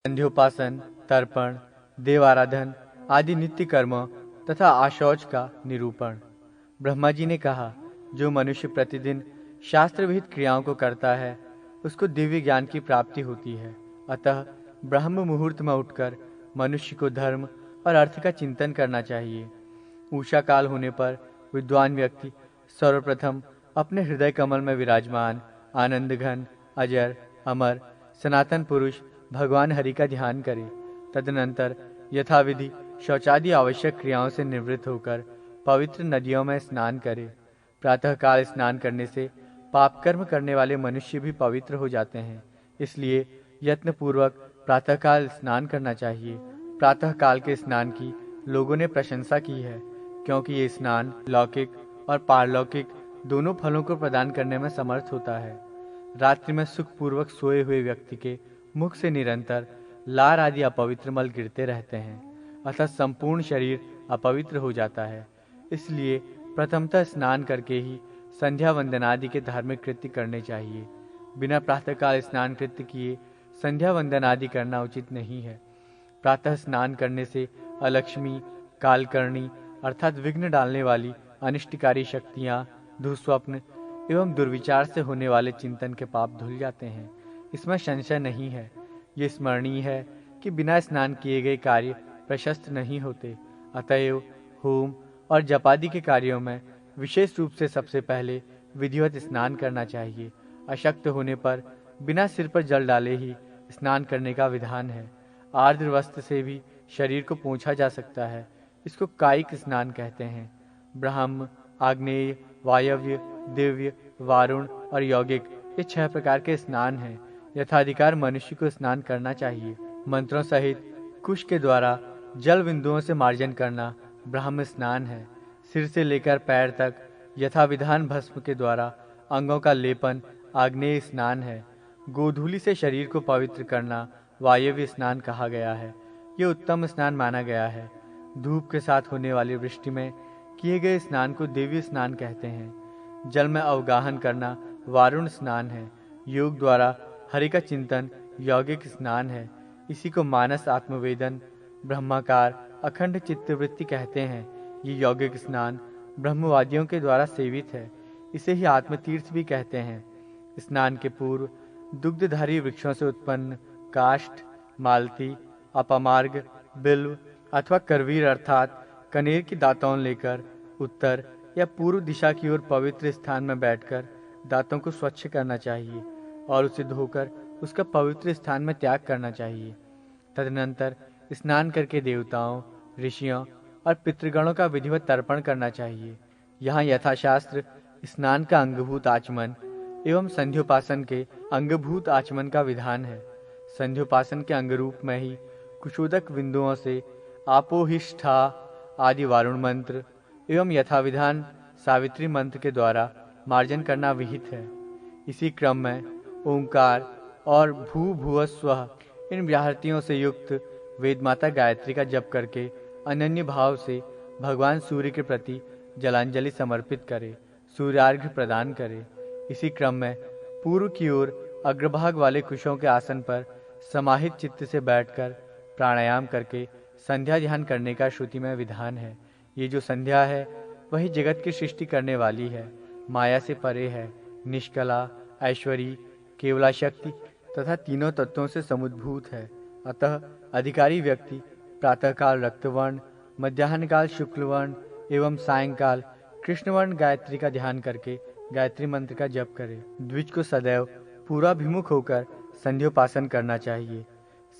संध्योपासन, तर्पण, देवाराधन आदि नित्य कर्मों तथा आशौच का निरूपण। ब्रह्मा जी ने कहा, जो मनुष्य प्रतिदिन शास्त्र विहित क्रियाओं को करता है उसको दिव्य ज्ञान की प्राप्ति होती है। अतः ब्रह्म मुहूर्त में उठकर मनुष्य को धर्म और अर्थ का चिंतन करना चाहिए। उषा काल होने पर विद्वान व्यक्ति सर्वप्रथम अपने हृदय कमल में विराजमान आनंद घन, अजर, अमर, सनातन पुरुष भगवान हरि का ध्यान करे। तदनंतर यथाविधि शौचादि आवश्यक क्रियाओं से निवृत्त होकर पवित्र नदियों में स्नान करे। प्रातःकाल स्नान करने से पाप कर्म करने वाले मनुष्य भी पवित्र हो जाते हैं, इसलिए यत्नपूर्वक प्रातःकाल स्नान करना चाहिए। प्रातःकाल के स्नान की लोगों ने प्रशंसा की है, क्योंकि ये स्नान लौकिक और पारलौकिक दोनों फलों को प्रदान करने में समर्थ होता है। रात्रि में सुखपूर्वक सोए हुए व्यक्ति के मुख से निरंतर लार आदि अपवित्र मल गिरते रहते हैं, अतः संपूर्ण शरीर अपवित्र हो जाता है। इसलिए प्रथमतः स्नान करके ही संध्या वंदनादि के धार्मिक कृत्य करने चाहिए। बिना प्रातःकाल स्नान कृत्य किए संध्या वंदनादि करना उचित नहीं है। प्रातः स्नान करने से अलक्ष्मी, कालकर्णी अर्थात विघ्न डालने वाली अनिष्टकारी शक्तियाँ, दुःस्वप्न एवं दुर्विचार से होने वाले चिंतन के पाप धुल जाते हैं। इसमें संशय नहीं है। ये स्मरणीय है कि बिना स्नान किए गए कार्य प्रशस्त नहीं होते। अतएव होम और जपादि के कार्यों में विशेष रूप से सबसे पहले विधिवत स्नान करना चाहिए। अशक्त होने पर बिना सिर पर जल डाले ही स्नान करने का विधान है। आर्द्र वस्त्र से भी शरीर को पोंछा जा सकता है। इसको कायिक स्नान कहते हैं। ब्रह्म, आग्नेय, वायव्य, दिव्य, वारुण और यौगिक ये 6 प्रकार के स्नान हैं। यथाधिकार मनुष्य को स्नान करना चाहिए। मंत्रों सहित कुश के द्वारा जल बिंदुओं से मार्जन करना ब्रह्म स्नान है। सिर से लेकर पैर तक यथाविधान भस्म के द्वारा अंगों का लेपन आग्नेय स्नान है। गोधूलि से शरीर को पवित्र करना वायव्य स्नान कहा गया है। ये उत्तम स्नान माना गया है। धूप के साथ होने वाली वृष्टि में किए गए स्नान को दिव्य स्नान कहते हैं। जल में अवगाहन करना वारुण स्नान है। योग द्वारा हरि का चिंतन यौगिक स्नान है। इसी को मानस आत्मवेदन, ब्रह्माकार, अखंड चित्तवृत्ति कहते हैं। ये यौगिक स्नान ब्रह्मवादियों के द्वारा सेवित है। इसे ही आत्मतीर्थ भी कहते हैं। स्नान के पूर्व दुग्धधारी वृक्षों से उत्पन्न काष्ठ, मालती, अपामार्ग, बिल्व अथवा करवीर अर्थात कनेर की दातौन लेकर उत्तर या पूर्व दिशा की ओर पवित्र स्थान में बैठकर दांतों को स्वच्छ करना चाहिए और उसे धोकर उसका पवित्र स्थान में त्याग करना चाहिए। तदनंतर स्नान करके देवताओं, ऋषियों और पितृगणों का विधिवत तर्पण करना चाहिए। यहाँ यथाशास्त्र स्नान का अंगभूत आचमन एवं संध्योपासन के अंगभूत आचमन का विधान है। संध्योपासन के अंगरूप में ही कुशोदक बिंदुओं से आपोहिष्ठा आदि वारुण मंत्र एवं यथाविधान सावित्री मंत्र के द्वारा मार्जन करना विहित है। इसी क्रम में ओंकार और भू भुव स्वः इन व्याहृतियों से युक्त वेदमाता गायत्री का जप करके अनन्य भाव से भगवान सूर्य के प्रति जलांजलि समर्पित करे, सूर्यार्घ्य प्रदान करे। इसी क्रम में पूर्व की ओर अग्रभाग वाले कुशों के आसन पर समाहित चित्त से बैठकर प्राणायाम करके संध्या ध्यान करने का श्रुति में विधान है। ये जो संध्या है वही जगत की सृष्टि करने वाली है, माया से परे है, निष्कला, ऐश्वरी, केवला शक्ति तथा तीनों तत्वों से समुद्भूत है। अतः अधिकारी व्यक्ति प्रातःकाल रक्तवर्ण, मध्याह्न काल शुक्लवर्ण एवं सायंकाल कृष्णवर्ण गायत्री का ध्यान करके गायत्री मंत्र का जप करे। द्विज को सदैव पूर्वाभिमुख होकर संध्योपासन करना चाहिए।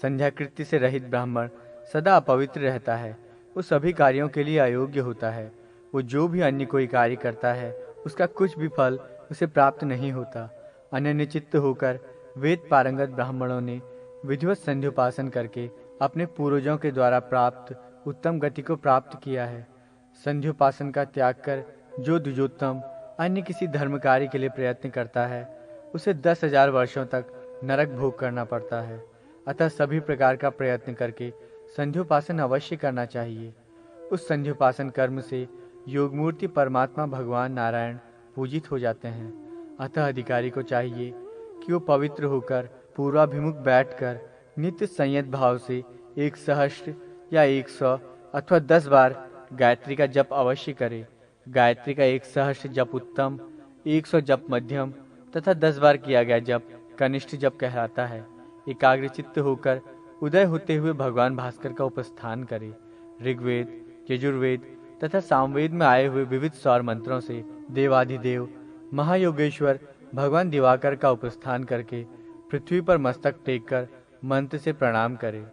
संध्या कृत्य से रहित ब्राह्मण सदा अपवित्र रहता है। वो सभी कार्यों के लिए अयोग्य होता है। वो जो भी अन्य कोई कार्य करता है उसका कुछ भी फल उसे प्राप्त नहीं होता। अनन्य चित्त होकर वेद पारंगत ब्राह्मणों ने विधिवत संध्योपासन करके अपने पूर्वजों के द्वारा प्राप्त उत्तम गति को प्राप्त किया है। संध्योपासन का त्याग कर जो द्विजोत्तम अन्य किसी धर्म कार्य के लिए प्रयत्न करता है उसे 10,000 वर्षों तक नरक भोग करना पड़ता है। अतः सभी प्रकार का प्रयत्न करके संध्योपासन अवश्य करना चाहिए। उस संध्योपासन कर्म से योगमूर्ति परमात्मा भगवान नारायण पूजित हो जाते हैं। अतः अधिकारी को चाहिए कि वो पवित्र होकर पूर्वाभिमुख बैठकर नित्य संयत भाव से 1 सहस्त्र या 100 अथवा 10 बार गायत्री का जप अवश्य करें। गायत्री का 1 सहस्त्र जप उत्तम, 100 जप मध्यम तथा 10 बार किया गया जप कनिष्ठ जप कहलाता है। एकाग्रचित्त होकर उदय होते हुए भगवान भास्कर का उपस्थान करें। ऋग्वेद, यजुर्वेद तथा सामवेद में आए हुए विविध सौर मंत्रों से देवाधिदेव महायोगेश्वर भगवान दिवाकर का उपस्थान करके पृथ्वी पर मस्तक टेक कर मंत्र से प्रणाम करें।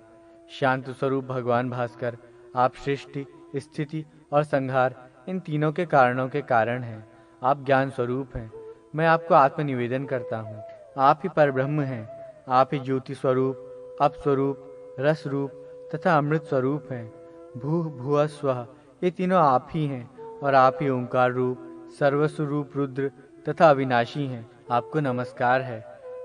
शांत स्वरूप भगवान भास्कर, आप सृष्टि, स्थिति और संहार इन तीनों के कारणों के कारण हैं। आप ज्ञान स्वरूप हैं। मैं आपको आत्मनिवेदन करता हूँ। आप ही परब्रह्म हैं। आप ही ज्योति स्वरूप, अप स्वरूप, रस रूप तथा अमृत स्वरूप हैं। भू भुव स्वः ये तीनों आप ही हैं और आप ही ओंकार रूप, सर्वस्वरूप रुद्र तथा अविनाशी हैं। आपको नमस्कार है।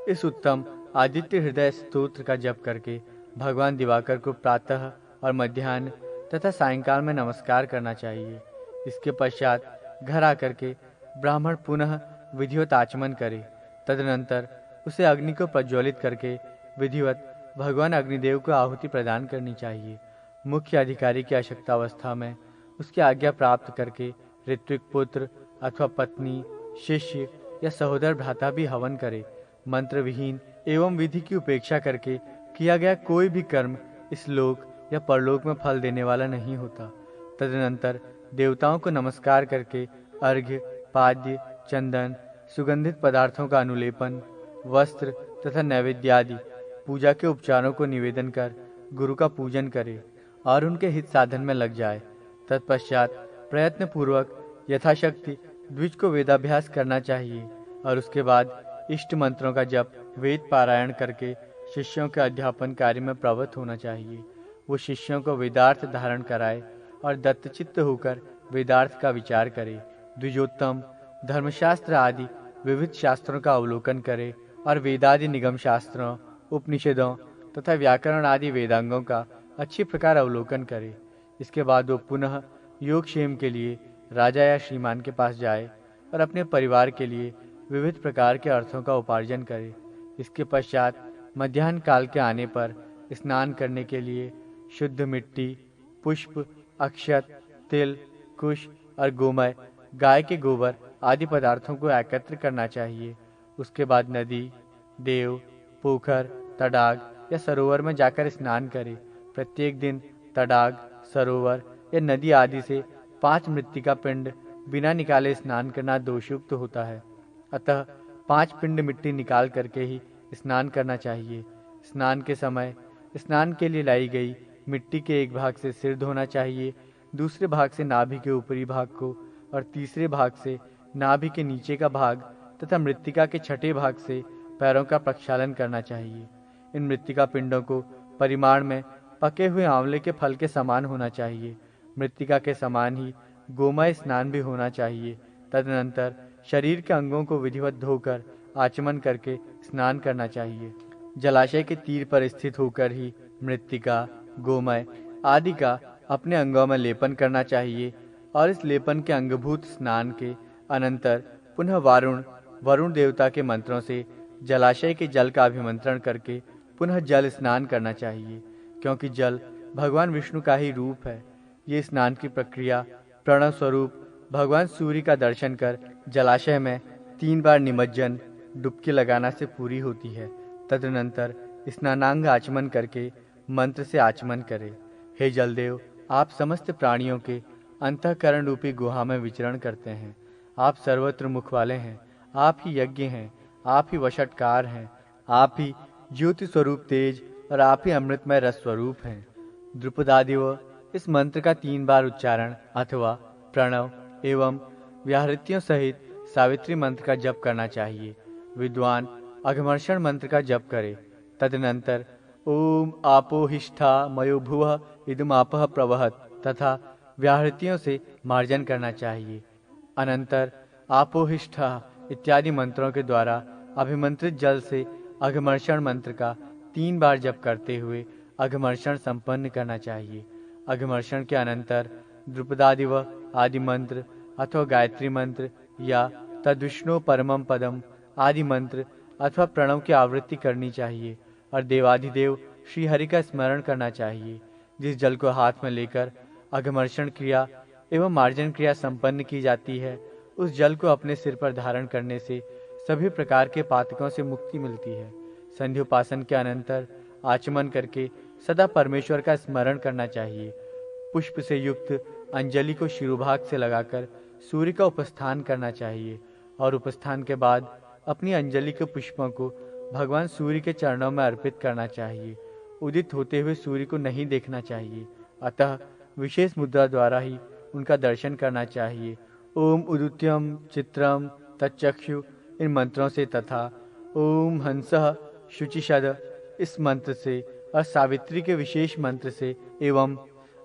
इस उत्तम आदित्य हृदय स्तोत्र का जप करके भगवान दिवाकर को प्रातः और मध्याह्न तथा सायंकाल में नमस्कार करना चाहिए। इसके पश्चात घर आकर के ब्राह्मण पुनः विधिवत आचमन करे। तदनंतर उसे अग्नि को प्रज्वलित करके विधिवत भगवान अग्निदेव को आहुति प्रदान करनी चाहिए। मुख्य अधिकारी की अशक्तावस्था में उसकी आज्ञा प्राप्त करके ऋत्विक पुत्र अथवा पत्नी, शिष्य या सहोदर भ्राता भी हवन करे। मंत्र विहीन एवं विधि की उपेक्षा करके किया गया कोई भी कर्म इस लोक या परलोक में फल देने वाला नहीं होता। तदनंतर देवताओं को नमस्कार करके अर्घ्य, पाद्य, चंदन, सुगंधित पदार्थों का अनुलेपन, वस्त्र तथा नैवेद्य आदि पूजा के उपचारों को निवेदन कर गुरु का पूजन करे और उनके हित साधन में लग जाए। तत्पश्चात प्रयत्न पूर्वक यथाशक्ति द्विज को वेदाभ्यास करना चाहिए और उसके बाद इष्ट मंत्रों का जप, वेद पारायण करके शिष्यों के अध्यापन कार्य में प्रवृत्त होना चाहिए। वो शिष्यों को वेदार्थ धारण कराए और दत्तचित्त होकर वेदार्थ का विचार करे। द्विजोत्तम धर्मशास्त्र आदि विविध शास्त्रों का अवलोकन करे और वेदादि निगम शास्त्रों, उपनिषदों तथा व्याकरण आदि वेदांगों का अच्छी प्रकार अवलोकन करे। इसके बाद वो पुनः योगक्षेम के लिए राजा या श्रीमान के पास जाए और अपने परिवार के लिए विविध प्रकार के अर्थों का उपार्जन करे। इसके पश्चात मध्याह्न काल के आने पर स्नान करने के लिए शुद्ध मिट्टी, पुष्प, अक्षत, तिल, कुश और गोमय, गाय के गोबर आदि पदार्थों को एकत्र करना चाहिए। उसके बाद नदी, देव, पोखर, तडाग या सरोवर में जाकर स्नान करे। प्रत्येक दिन तडाग, सरोवर या नदी आदि से 5 मृत्तिका पिंड बिना निकाले स्नान करना दोषयुक्त होता है। अतः 5 पिंड मिट्टी निकाल करके ही स्नान करना चाहिए। स्नान के समय स्नान के लिए लाई गई मिट्टी के एक भाग से सिर धोना चाहिए, दूसरे भाग से नाभि के ऊपरी भाग को और तीसरे भाग से नाभि के नीचे का भाग तथा मृत्तिका के छठे भाग से पैरों का प्रक्षालन करना चाहिए। इन मृत्तिका पिंडों को परिमाण में पके हुए आंवले के फल के समान होना चाहिए। मृत्तिका के समान ही गोमय स्नान भी होना चाहिए। तदनंतर शरीर के अंगों को विधिवत धोकर आचमन करके स्नान करना चाहिए। जलाशय के तीर पर स्थित होकर ही मृत्तिका, गोमय आदि का अपने अंगों में लेपन करना चाहिए और इस लेपन के अंगभूत स्नान के अनंतर पुनः वरुण देवता के मंत्रों से जलाशय के जल का अभिमंत्रण करके पुनः जल स्नान करना चाहिए, क्योंकि जल भगवान विष्णु का ही रूप है। ये स्नान की प्रक्रिया प्रणव स्वरूप भगवान सूर्य का दर्शन कर जलाशय में 3 बार निमज्जन डुबकी लगाना से पूरी होती है। तदनंतर स्नानांग आचमन करके मंत्र से आचमन करे। हे जलदेव, आप समस्त प्राणियों के अंतःकरण रूपी गुहा में विचरण करते हैं। आप सर्वत्र मुख वाले हैं। आप ही यज्ञ हैं। आप ही वशटकार हैं। आप ही ज्योति स्वरूप तेज और आप ही अमृतमय रस स्वरूप हैं। द्रुपदादिव इस मंत्र का 3 बार उच्चारण अथवा प्रणव एवं व्याहृतियों सहित सावित्री मंत्र का जप करना चाहिए। विद्वान अघमर्षण मंत्र का जप करे। तदनंतर ओम आपो हिष्ठा मयो भुवः इदमापः प्रवहत तथा व्याहृतियों से मार्जन करना चाहिए। अनंतर आपो हिष्ठा इत्यादि मंत्रों के द्वारा अभिमंत्रित जल से अघमर्षण मंत्र का 3 बार जप करते हुए अघमर्षण संपन्न करना चाहिए। अघमर्षण के अनंतर द्रुपदादिव आदि मंत्र अथवा गायत्री मंत्र या तद्विष्णु परमं पदम आदि मंत्र अथवा प्रणव की आवृत्ति करनी चाहिए और देवाधिदेव श्री हरि का स्मरण करना चाहिए। जिस जल को हाथ में लेकर अघमर्षण क्रिया एवं मार्जन क्रिया संपन्न की जाती है, उस जल को अपने सिर पर धारण करने से सभी प्रकार के पातकों से मुक्ति मिलती है। संध्योपासन के अनंतर आचमन करके सदा परमेश्वर का स्मरण करना चाहिए। पुष्प से युक्त अंजलि को शिरोभाग से लगाकर सूर्य का उपस्थान करना चाहिए और उपस्थान के बाद अपनी अंजलि के पुष्पों को भगवान सूर्य के चरणों में अर्पित करना चाहिए। उदित होते हुए सूर्य को नहीं देखना चाहिए, अतः विशेष मुद्रा द्वारा ही उनका दर्शन करना चाहिए। ओम उदुत्यम चित्रम तच्चक्षु इन मंत्रों से तथा ओम हंसः शुचिशद इस मंत्र से और सावित्री के विशेष मंत्र से एवं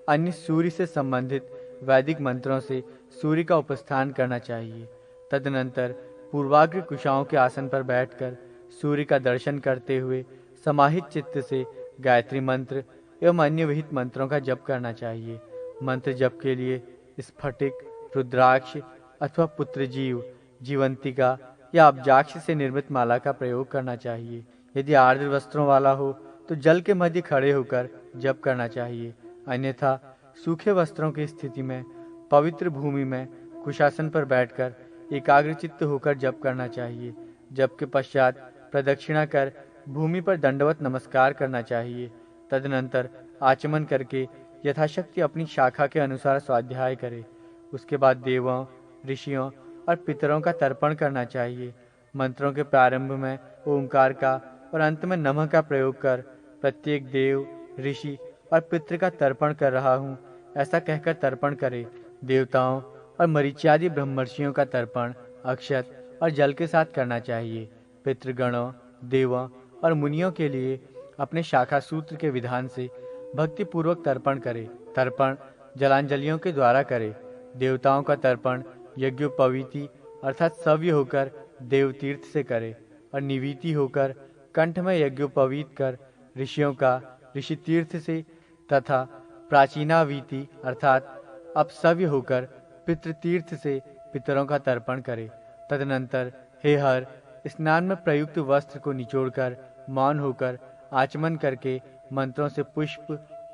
अन्य सूर्य से संबंधित वैदिक मंत्रों से सूर्य का उपस्थान करना चाहिए। तदनंतर पूर्वाग्र कुशाओं के आसन पर बैठकर सूर्य का दर्शन करते हुए समाहित चित्त से गायत्री मंत्र एवं अन्य विहित मंत्रों का जप करना चाहिए। मंत्र जप के लिए स्फटिक, रुद्राक्ष अथवा पुत्रजीव, जीवंतिका या अब्जाक्ष से निर्मित माला का प्रयोग करना चाहिए। यदि आर्द्र वस्त्रों वाला हो तो जल के मध्य खड़े होकर जप करना चाहिए, अन्यथा सूखे वस्त्रों की स्थिति में पवित्र भूमि में कुशासन पर बैठकर एकाग्रचित्त होकर जप करना चाहिए। जप के पश्चात प्रदक्षिणा कर भूमि पर दंडवत नमस्कार करना चाहिए। तदनंतर आचमन करके यथाशक्ति अपनी शाखा के अनुसार स्वाध्याय करे। उसके बाद देवों, ऋषियों और पितरों का तर्पण करना चाहिए। मंत्रों के प्रारंभ में ओंकार का और अंत में नमः का प्रयोग कर प्रत्येक देव, ऋषि और पितृ का तर्पण कर रहा हूँ ऐसा कहकर तर्पण करे। देवताओं और मरीच्यादि ब्रह्मर्षियों का तर्पण अक्षत और जल के साथ करना चाहिए। पितृगणों, देवों और मुनियों के लिए अपने शाखा सूत्र के विधान से भक्ति पूर्वक तर्पण करे। तर्पण जलांजलियों के द्वारा करे। देवताओं का तर्पण यज्ञोपवीति अर्थात सव्य होकर देवतीर्थ से करे और निवीति होकर कंठ में यज्ञोपवीत कर ऋषियों का ऋषि तीर्थ से तथा प्राचीनावीति अर्थात अपसव्य होकर पितृतीर्थ से पितरों का तर्पण करे। तदनंतर हे हर स्नान में प्रयुक्त वस्त्र को निचोड़कर मौन होकर आचमन करके मंत्रों से पुष्प,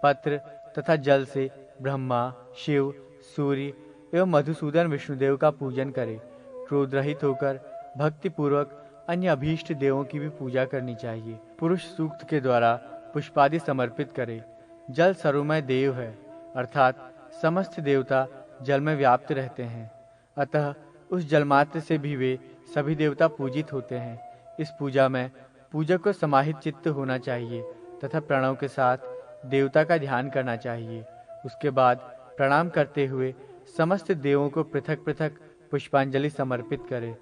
पत्र तथा जल से ब्रह्मा, शिव, सूर्य एवं मधुसूदन विष्णुदेव का पूजन करे। क्रोध रहित होकर भक्ति पूर्वक अन्य अभीष्ट देवों की भी पूजा करनी चाहिए। पुरुष सूक्त के द्वारा पुष्पादि समर्पित करे। जल सर्वमय देव है, अर्थात समस्त देवता जल में व्याप्त रहते हैं, अतः उस जलमात्र से भी वे सभी देवता पूजित होते हैं। इस पूजा में पूजक को समाहित चित्त होना चाहिए तथा प्रणव के साथ देवता का ध्यान करना चाहिए। उसके बाद प्रणाम करते हुए समस्त देवों को पृथक पृथक पुष्पांजलि समर्पित करे।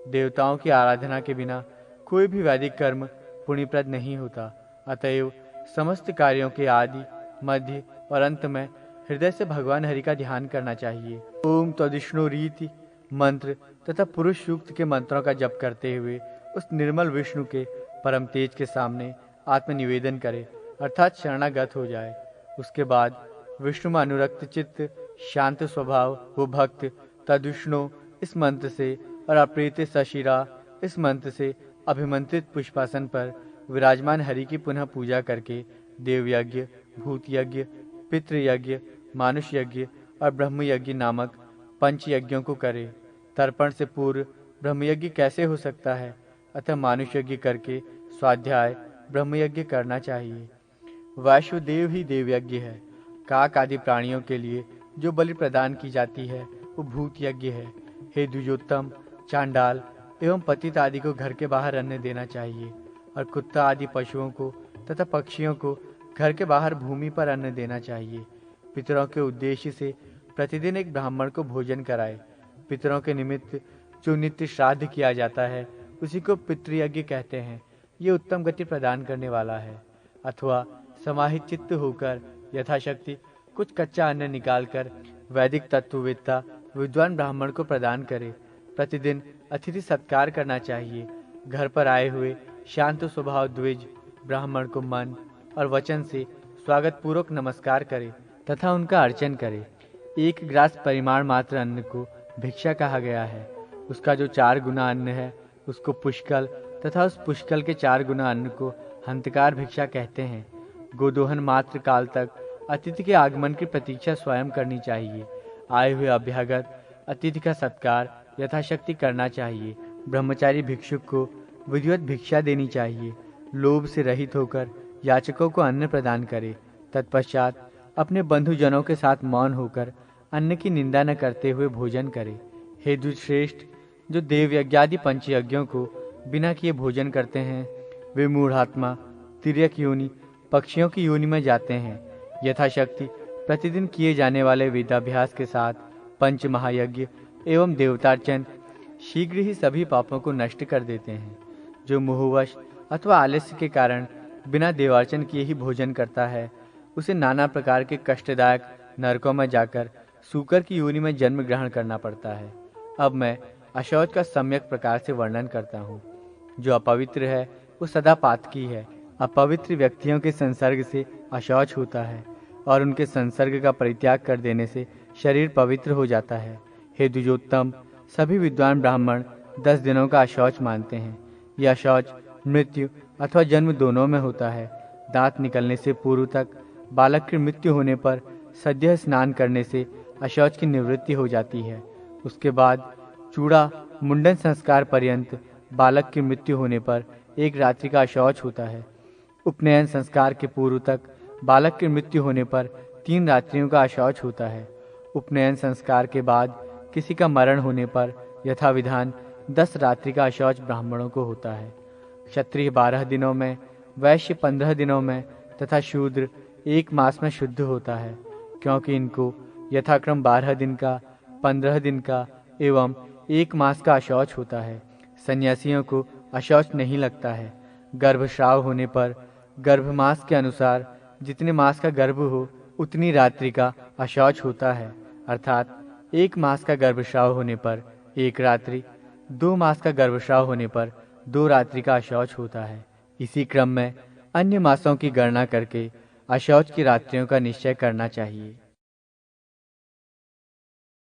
देवताओं की आराधना के बिना कोई भी वैदिक कर्म पुण्यप्रद नहीं होता, अतएव समस्त कार्यों के आदि, मध्य और अंत में हृदय से भगवान हरि का ध्यान करना चाहिए। ओम तदिष्णु रीति मंत्र तथा पुरुष सूक्त के मंत्रों का जप करते हुए उस निर्मल विष्णु के परम तेज के सामने आत्मनिवेदन करे, अर्थात शरणागत हो जाए। उसके बाद विष्णु में अनुरक्त चित्त, शांत स्वभाव वो भक्त तद्विष्णु इस मंत्र से और अप्रीत सशिरा इस मंत्र से अभिमंत्रित पुष्पासन पर विराजमान हरि की पुनः पूजा करके देवयज्ञ, भूत यज्ञ, पितृयज्ञ, मानुष यज्ञ और ब्रह्म यज्ञ नामक पंच यज्ञों को करे। तर्पण से पूर्व ब्रह्मयज्ञ कैसे हो सकता है, अतः मानुष यज्ञ करके स्वाध्याय ब्रह्मयज्ञ करना चाहिए। वासुदेव ही देवयज्ञ है। काक आदि प्राणियों के लिए जो बलि प्रदान की जाती है वो भूत यज्ञ है। हे द्विजोत्तम, चांडाल एवं पतित आदि को घर के बाहर अन्न देना चाहिए और कुत्ता आदि पशुओं को तथा पक्षियों को घर के बाहर भूमि पर अन्न देना चाहिए। पितरों के उद्देश्य से प्रतिदिन एक ब्राह्मण को भोजन कराए। पितरों के निमित्त जो नित्य श्राद्ध किया जाता है उसी को पितृयज्ञ कहते हैं। ये उत्तम गति प्रदान करने वाला है। अथवा समाहित चित्त होकर यथाशक्ति कुछ कच्चा अन्न निकालकर वैदिक तत्ववेत्ता विद्वान ब्राह्मण को प्रदान करे। प्रतिदिन अतिथि सत्कार करना चाहिए। घर पर आए हुए शांत स्वभाव द्विज ब्राह्मण को मन और वचन से स्वागत पूर्वक नमस्कार करे तथा उनका अर्चन करे। एक ग्रास परिमाण मात्र अन्न को भिक्षा कहा गया है। उसका जो 4 गुना अन्न है उसको पुष्कल तथा उस पुष्कल के 4 गुना अन्न को हंतकार भिक्षा कहते हैं। गोदोहन मात्र काल तक अतिथि के आगमन की प्रतीक्षा स्वयं करनी चाहिए। आए हुए अभ्यागत अतिथि का सत्कार यथाशक्ति करना चाहिए। ब्रह्मचारी भिक्षुक को विधिवत भिक्षा देनी चाहिए। लोभ से रहित होकर याचकों को अन्न प्रदान करे। तत्पश्चात अपने बंधुजनों के साथ मौन होकर अन्न की निंदा न करते हुए भोजन करे। हे दुष्श्रेष्ठ, जो देव यज्ञादि पंचयज्ञों को बिना किए भोजन करते हैं, वे मूढ़ात्मा तिर्यक योनि पक्षियों की योनि में जाते हैं। यथाशक्ति प्रतिदिन किए जाने वाले वेदाभ्यास के साथ पंच महायज्ञ एवं देवतार्चन शीघ्र ही सभी पापों को नष्ट कर देते हैं। जो मोहवश अथवा आलस्य के कारण बिना देवार्चन किए ही भोजन करता है, उसे नाना प्रकार के कष्टदायक नरकों में जाकर सूकर की योनि में जन्म ग्रहण करना पड़ता है। अब मैं अशौच का सम्यक प्रकार से वर्णन करता हूँ। जो अपवित्र है वो सदा पातकी है। अपवित्र व्यक्तियों के संसर्ग से अशौच होता है और उनके संसर्ग का परित्याग कर देने से शरीर पवित्र हो जाता है। हे द्विजोत्तम, सभी विद्वान ब्राह्मण 10 दिनों का अशौच मानते हैं। यह अशौच मृत्यु अथवा जन्म दोनों में होता है। दांत निकलने से पूर्व तक बालक की मृत्यु होने पर सद्य स्नान करने से अशौच की निवृत्ति हो जाती है। उसके बाद चूड़ा मुंडन संस्कार पर्यंत बालक की मृत्यु होने पर 1 रात्रि का अशौच होता है। उपनयन संस्कार के पूर्व तक बालक की मृत्यु होने पर 3 रात्रियों का अशौच होता है। उपनयन संस्कार के बाद किसी का मरण होने पर यथाविधान 10 रात्रि का अशौच ब्राह्मणों को होता है। क्षत्रिय 12 दिनों में, वैश्य 15 दिनों में तथा शूद्र 1 मास में शुद्ध होता है, क्योंकि इनको यथाक्रम 12 दिन का, 15 दिन का एवं 1 मास का अशौच होता है। सन्यासियों को अशौच नहीं लगता है। गर्भस्राव होने पर गर्भमास के अनुसार जितने मास का गर्भ हो उतनी रात्रि का अशौच होता है, अर्थात 1 मास का गर्भस्राव होने पर 1 रात्रि, 2 मास का गर्भस्राव होने पर 2 रात्रि का अशौच होता है। इसी क्रम में अन्य मासों की गणना करके अशौच की रात्रियों का निश्चय करना चाहिए।